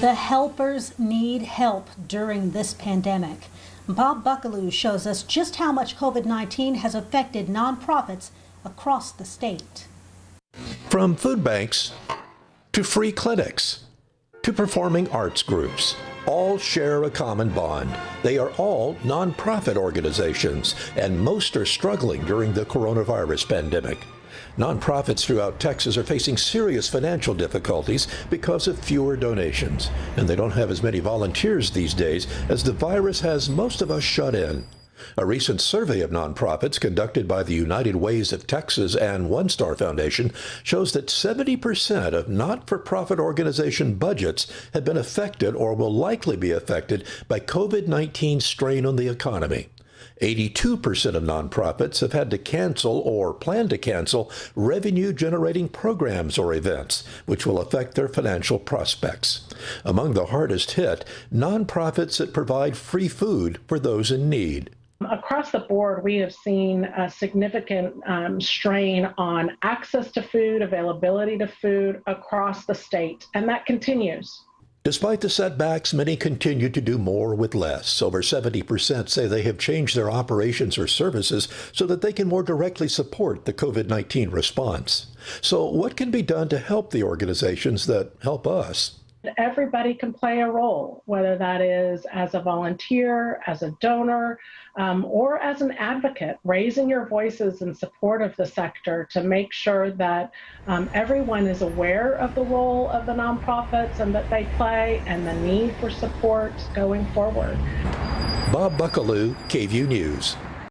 The helpers need help during this pandemic. Bob Buckalew shows us just how much COVID-19 has affected nonprofits across the state. From food banks to free clinics to performing arts groups, all share a common bond. They are all nonprofit organizations, and most are struggling during the coronavirus pandemic. Nonprofits throughout Texas are facing serious financial difficulties because of fewer donations, and they don't have as many volunteers these days as the virus has most of us shut in. A recent survey of nonprofits conducted by the United Ways of Texas and One Star Foundation shows that 70% of not-for-profit organization budgets have been affected or will likely be affected by COVID-19 strain on the economy. 82% of nonprofits have had to cancel or plan to cancel revenue-generating programs or events, which will affect their financial prospects. Among the hardest hit, nonprofits that provide free food for those in need. Across the board, we have seen a significant strain on access to food, availability to food across the state, and that continues. Despite the setbacks, many continue to do more with less. Over 70% say they have changed their operations or services so that they can more directly support the COVID-19 response. So what can be done to help the organizations that help us? Everybody can play a role, whether that is as a volunteer, as a donor, or as an advocate, raising your voices in support of the sector to make sure that everyone is aware of the role of the nonprofits and that they play and the need for support going forward. Bob Buckalew, KVUE News.